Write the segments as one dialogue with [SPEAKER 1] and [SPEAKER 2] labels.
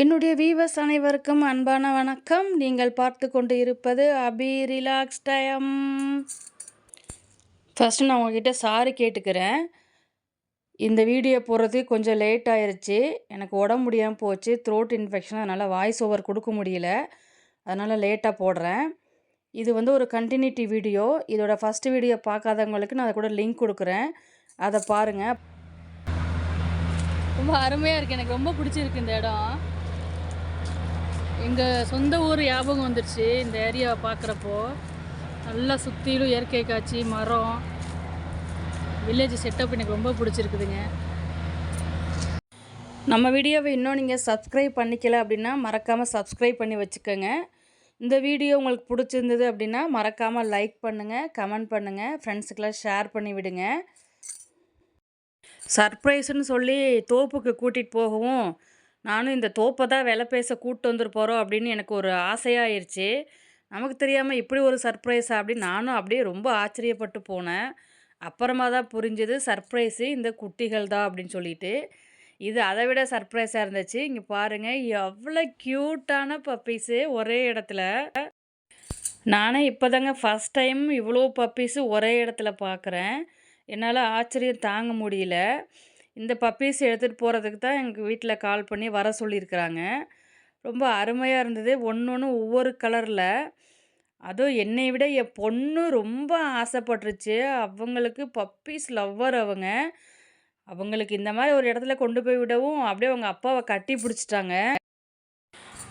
[SPEAKER 1] என்னுடைய வீவர்ஸ் அனைவருக்கும் அன்பான வணக்கம். நீங்கள் பார்த்து கொண்டு இருப்பது அபி ரிலாக்ஸ் டைம். ஃபஸ்ட்டு நான் உங்ககிட்ட சாரி கேட்டுக்கிறேன். இந்த வீடியோ போடுறதுக்கு கொஞ்சம் லேட் ஆயிருச்சு. எனக்கு உடம்பு முடியாமல் போச்சு, த்ரோட் இன்ஃபெக்ஷன். அதனால் வாய்ஸ் ஓவர் கொடுக்க முடியல. அதனால் லேட்டாக போடுறேன். இது ஒரு கண்டினியூட்டி வீடியோ. இதோட ஃபஸ்ட்டு வீடியோ பார்க்காதவங்களுக்கு நான் அதை கூட லிங்க் கொடுக்குறேன், அதை பாருங்கள். ரொம்ப அருமையாக இருக்குது, எனக்கு ரொம்ப பிடிச்சிருக்கு இந்த இடம். எங்கள் சொந்த ஊர் ஞாபகம் வந்துடுச்சு இந்த ஏரியாவை பார்க்குறப்போ. நல்லா சுற்றிலும் இயற்கை காட்சி, மரம், வில்லேஜ் செட்டப் எனக்கு ரொம்ப பிடிச்சிருக்குதுங்க. நம்ம வீடியோவை இன்னும் நீங்கள் சப்ஸ்கிரைப் பண்ணிக்கல அப்படின்னா மறக்காமல் சப்ஸ்கிரைப் பண்ணி வச்சுக்கோங்க. இந்த வீடியோ உங்களுக்கு பிடிச்சிருந்தது அப்படின்னா மறக்காமல் லைக் பண்ணுங்கள், கமெண்ட் பண்ணுங்கள், ஃப்ரெண்ட்ஸுக்கெல்லாம் ஷேர் பண்ணி விடுங்க. சர்ப்ரைஸ்ன்னு சொல்லி தோப்புக்கு கூட்டிகிட்டு போகவும், நானும் இந்த தோப்பை தான் விலை பேச கூப்பிட்டு வந்துட்டு போகிறோம் அப்படின்னு எனக்கு ஒரு ஆசையாகிருச்சு. நமக்கு தெரியாமல் இப்படி ஒரு சர்ப்ரைஸா அப்படின்னு நானும் அப்படியே ரொம்ப ஆச்சரியப்பட்டு போனேன். அப்புறமா தான் புரிஞ்சுது சர்ப்ரைஸு இந்த குட்டிகள் தான் அப்படின்னு சொல்லிட்டு. இது அதை விட சர்ப்ரைஸாக இருந்துச்சு. இங்கே பாருங்கள், எவ்வளோ க்யூட்டான பப்பீஸு ஒரே இடத்துல. நானே இப்போ தாங்க ஃபஸ்ட் டைம் இவ்வளோ பப்பீஸு ஒரே இடத்துல பார்க்குறேன். என்னால் ஆச்சரியம் தாங்க முடியல. இந்த பப்பீஸ் எடுத்துகிட்டு போகிறதுக்கு தான் எங்கள் வீட்டில் கால் பண்ணி வர சொல்லியிருக்கிறாங்க. ரொம்ப அருமையாக இருந்தது. ஒன்று ஒவ்வொரு கலரில். அதுவும் என்னை விட என் பொண்ணு ரொம்ப ஆசைப்பட்டுருச்சு. அவங்களுக்கு பப்பீஸ் லவ்வர் அவங்க. அவங்களுக்கு இந்த மாதிரி ஒரு இடத்துல கொண்டு போய் விடவும் அப்படியே அவங்க அப்பாவை கட்டி பிடிச்சிட்டாங்க.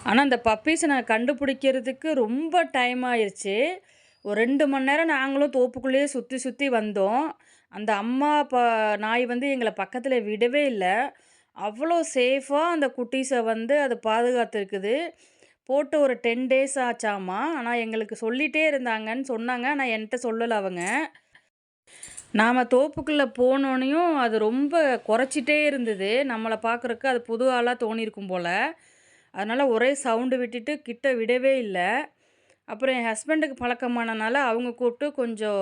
[SPEAKER 1] ஆனால் அந்த பப்பீஸை நான் கண்டுபிடிக்கிறதுக்கு ரொம்ப டைம் ஆயிடுச்சு. ஒரு 2 மணி நேரம் நாங்களும் தோப்புக்குள்ளேயே சுற்றி சுற்றி வந்தோம். அந்த அம்மா நாய் எங்களை பக்கத்தில் விடவே இல்லை. அவ்வளோ சேஃபாக அந்த குட்டீஸை அது பாதுகாத்துருக்குது. போட்டு ஒரு 10 டேஸ் ஆச்சாமா. ஆனால் எங்களுக்கு சொல்லிகிட்டே இருந்தாங்கன்னு சொன்னாங்க. ஆனால் என்கிட்ட சொல்லலை அவங்க. நாம் தோப்புக்குள்ளே போனோன்னையும் அது ரொம்ப குறைச்சிட்டே இருந்தது. நம்மளை பார்க்குறக்கு அது புது ஆளாக தோணியிருக்கும் போல். அதனால் ஒரே சவுண்டு விட்டுட்டு கிட்ட விடவே இல்லை. அப்புறம் என் ஹஸ்பண்டுக்கு பழக்கமானனால அவங்க கூப்பிட்டு கொஞ்சம்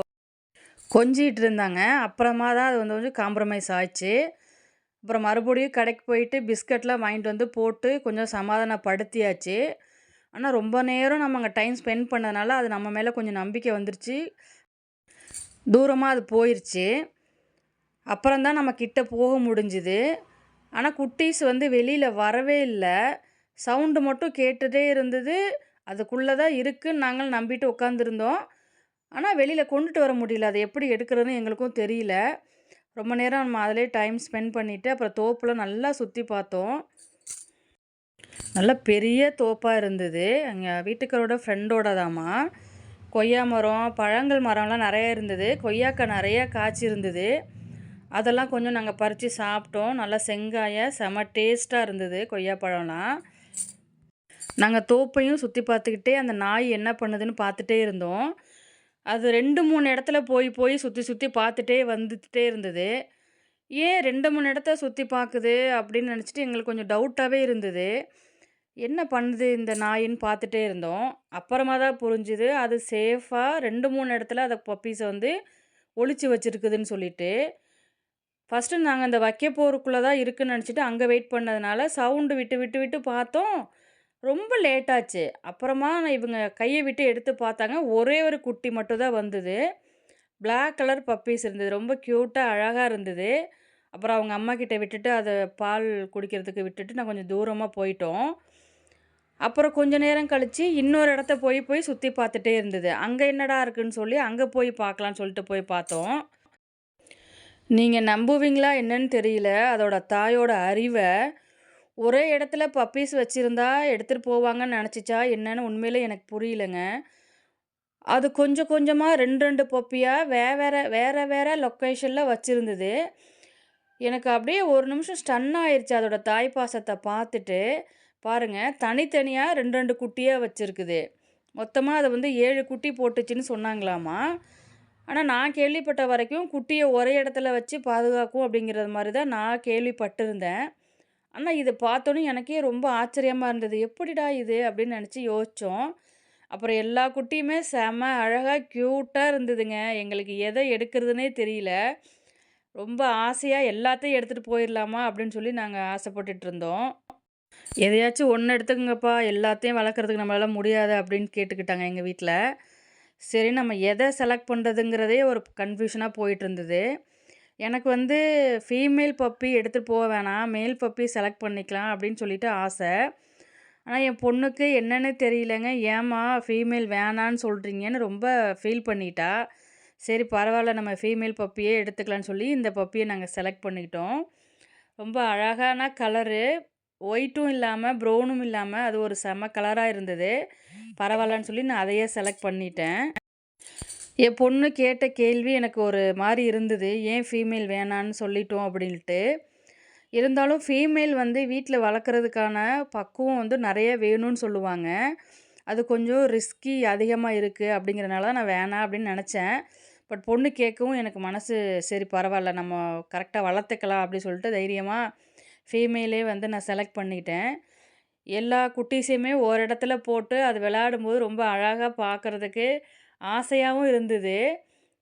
[SPEAKER 1] கொஞ்சிகிட்டு இருந்தாங்க. அப்புறமா தான் அது கொஞ்சம் காம்ப்ரமைஸ் ஆச்சு. அப்புறம் மறுபடியும் கடைக்கு போயிட்டு பிஸ்கட்லாம் வாங்கிட்டு போட்டு கொஞ்சம் சமாதானப்படுத்தியாச்சு. ஆனால் ரொம்ப நேரம் நம்ம அங்கே டைம் ஸ்பெண்ட் பண்ணதுனால அது நம்ம மேலே கொஞ்சம் நம்பிக்கை வந்துருச்சு. தூரமாக அது போயிடுச்சு. அப்புறம் தான் நம்ம கிட்ட போக முடிஞ்சுது. ஆனால் குட்டீஸ் வெளியில் வரவே இல்லை. சவுண்டு மட்டும் கேட்டுகிட்டே இருந்தது. அதுக்குள்ளே தான் இருக்குதுன்னு நாங்கள் நம்பிட்டு உட்காந்துருந்தோம். ஆனால் வெளியில் கொண்டுட்டு வர முடியல. அதை எப்படி எடுக்கிறதுன்னு எங்களுக்கும் தெரியல. ரொம்ப நேரம் நம்ம அதிலே டைம் ஸ்பெண்ட் பண்ணிவிட்டு அப்புறம் தோப்பில் நல்லா சுற்றி பார்த்தோம். நல்ல பெரிய தோப்பாக இருந்தது. எங்கள் வீட்டுக்காரோட ஃப்ரெண்டோட தாம்மா. கொய்யா மரம், பழங்கள் மரம்லாம் நிறைய இருந்தது. கொய்யாக்காய் நிறையா காய்ச்சி இருந்தது. அதெல்லாம் கொஞ்சம் நாங்கள் பறித்து சாப்பிட்டோம். நல்லா செங்காய செம டேஸ்ட்டாக இருந்தது கொய்யா பழம்லாம். நாங்கள் தோப்பையும் சுற்றி பார்த்துக்கிட்டே அந்த நாய் என்ன பண்ணுதுன்னு பார்த்துட்டே இருந்தோம். அது 2, 3 இடத்துல போய் போய் சுற்றி சுற்றி பார்த்துட்டே வந்துட்டே இருந்தது. ஏன் 2, 3 இடத்த சுற்றி பார்க்குது அப்படின்னு நினச்சிட்டு எங்களுக்கு கொஞ்சம் டவுட்டாகவே இருந்தது. என்ன பண்ணுது இந்த நாயின்னு பார்த்துட்டே இருந்தோம். அப்புறமா தான் புரிஞ்சுது அது சேஃபாக 2, 3 இடத்துல அதை பப்பீஸை ஒளிச்சு வச்சுருக்குதுன்னு சொல்லிட்டு. ஃபஸ்ட்டு நாங்கள் அந்த வைக்கப்போருக்குள்ளே தான் இருக்குதுன்னு நினச்சிட்டு அங்கே வெயிட் பண்ணதுனால சவுண்டு விட்டு விட்டு விட்டு பார்த்தோம். ரொம்ப லேட்டாச்சு. அப்புறமா இவங்க கையை விட்டு எடுத்து பார்த்தாங்க. ஒரே ஒரு குட்டி மட்டும் தான் வந்தது. பிளாக் கலர் பப்பீஸ் இருந்தது. ரொம்ப க்யூட்டாக அழகாக இருந்தது. அப்புறம் அவங்க அம்மாக்கிட்ட விட்டுட்டு அதை பால் குடிக்கிறதுக்கு விட்டுட்டு நான் கொஞ்சம் தூரமாக போயிட்டோம். அப்புறம் கொஞ்ச நேரம் கழித்து இன்னொரு இடத்த போய் போய் சுற்றி பார்த்துட்டே இருந்தது. அங்கே என்னடா இருக்குதுன்னு சொல்லி அங்கே போய் பார்க்கலான்னு சொல்லிட்டு போய் பார்த்தோம். நீங்கள் நம்புவீங்களா என்னன்னு தெரியல. அதோட தாயோட அறிவை ஒரே இடத்துல பப்பீஸ் வச்சுருந்தா எடுத்துகிட்டு போவாங்கன்னு நினச்சிச்சா என்னன்னு உண்மையிலே எனக்கு புரியலைங்க. அது கொஞ்சம் கொஞ்சமாக 2 2 பப்பியாக வேறு வேறு லொக்கேஷனில் வச்சுருந்தது. எனக்கு அப்படியே ஒரு நிமிஷம் ஸ்டன் ஆயிடுச்சு அதோட தாய் பாசத்தை பார்த்துட்டு. பாருங்கள், தனித்தனியாக 2 2 குட்டியாக வச்சுருக்குது. மொத்தமாக அதை 7 குட்டி போட்டுச்சுன்னு சொன்னாங்களாமா. ஆனால் நான் கேள்விப்பட்ட வரைக்கும் குட்டியை ஒரே இடத்துல வச்சு பாதுகாக்கும் அப்படிங்கிறது மாதிரி தான் நான் கேள்விப்பட்டிருந்தேன். ஆனால் இதை பார்த்தோன்னே எனக்கே ரொம்ப ஆச்சரியமாக இருந்தது. எப்படிடா இது அப்படின்னு நினச்சி யோசித்தோம். அப்புறம் எல்லா குட்டியுமே செம அழகாக க்யூட்டாக இருந்ததுங்க. எங்களுக்கு எதை எடுக்கிறதுனே தெரியல. ரொம்ப ஆசையாக எல்லாத்தையும் எடுத்துகிட்டு போயிடலாமா அப்படின்னு சொல்லி நாங்கள் ஆசைப்பட்டுட்டு இருந்தோம். எதையாச்சும் ஒண்ணு எடுத்துக்கங்கப்பா, எல்லாத்தையும் வளர்க்குறதுக்கு நம்மளால முடியாது அப்படின்னு கேட்டுக்கிட்டாங்க எங்க வீட்ல. சரி நம்ம எத செலக்ட் பண்றதுங்கிறதே ஒரு கன்ஃப்யூஷனா போயிட்டுருந்தது. எனக்கு வந்து ஃபீமேல் பப்பி எடுத்துட்டு போ வேணாம், மேல் பப்பி செலக்ட் பண்ணிக்கலாம் அப்படின்னு சொல்லிட்டு ஆசை. ஆனா என் பொண்ணுக்கு என்னன்னே தெரியலங்க. ஏம்மா ஃபீமேல் வேணான்னு சொல்றீங்கன்னு ரொம்ப ஃபீல் பண்ணிட்டா. சரி பரவால்ல நம்ம ஃபீமேல் பப்பியே எடுத்துக்கலான்னு சொல்லி இந்த பப்பிய நாங்க செலக்ட் பண்ணிக்கிட்டோம். ரொம்ப அழகான கலரு. ஒயிட்டும் இல்லாம, ப்ரவுனும் இல்லாம அது ஒரு செம்ம கலரா இருந்தது. பரவாயில்லன்னு சொல்லி நான் அதையே செலக்ட் பண்ணிட்டேன். என் பொண்ணு கேட்ட கேள்வி எனக்கு ஒரு மாரி இருந்தது. ஏன் ஃபீமேல் வேணான்னு சொல்லிட்டோம் அப்படின்ட்டு. இருந்தாலும் ஃபீமேல் வந்து வீட்ல வளர்க்குறதுக்கான பக்குவம் வந்து நெறைய வேணும்னு சொல்லுவாங்க. அது கொஞ்சம் ரிஸ்கி அதிகமா இருக்கு அப்படிங்கிறனால நான் வேணாம் அப்படின்னு நெனச்சேன். பட் பொண்ணு கேட்கவும் எனக்கு மனசு சரி பரவால்ல நம்ம கரெக்ட்டா வளர்த்துக்கலாம் அப்படின்னு சொல்லிட்டு தைரியமா ஃபீமேலே வந்து நான் செலக்ட் பண்ணிட்டேன். எல்லா குட்டீஸையுமே ஒரு இடத்துல போட்டு அது விளையாடும்போது ரொம்ப அழகா பார்க்கறதுக்கு ஆசையாவும் இருந்தது.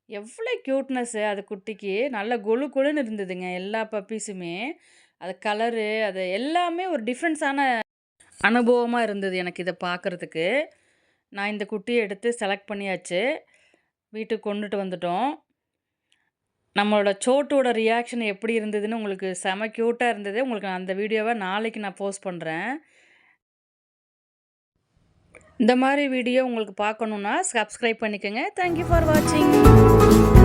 [SPEAKER 1] எவ்வளோ க்யூட்னஸ்ஸு அது குட்டிக்கு. நல்ல கொழு கொழுன்னு இருந்ததுங்க எல்லா பப்பீஸுமே. அது கலரு அது எல்லாமே ஒரு டிஃப்ரெண்ட்ஸான அனுபவமா இருந்தது எனக்கு இத பார்க்கறதுக்கு. நான் இந்த குட்டிய எடுத்து செலக்ட் பண்ணியாச்சு. வீட்டுக்கு கொண்டுட்டு வந்துட்டோம். நம்மளோட சோட்டோட ரியாக்ஷன் எப்படி இருந்ததுன்னு உங்களுக்கு செம க்யூட்டா இருந்தது. உங்களுக்கு அந்த வீடியோவ நாளைக்கு நான் போஸ்ட் பண்றேன். இந்த மாரி வீடியோ உங்களுக்கு பார்க்கணுன்னா சப்ஸ்கிரைப் பண்ணிக்கங்க. தேங்க் யூ ஃபார் வாட்சிங்.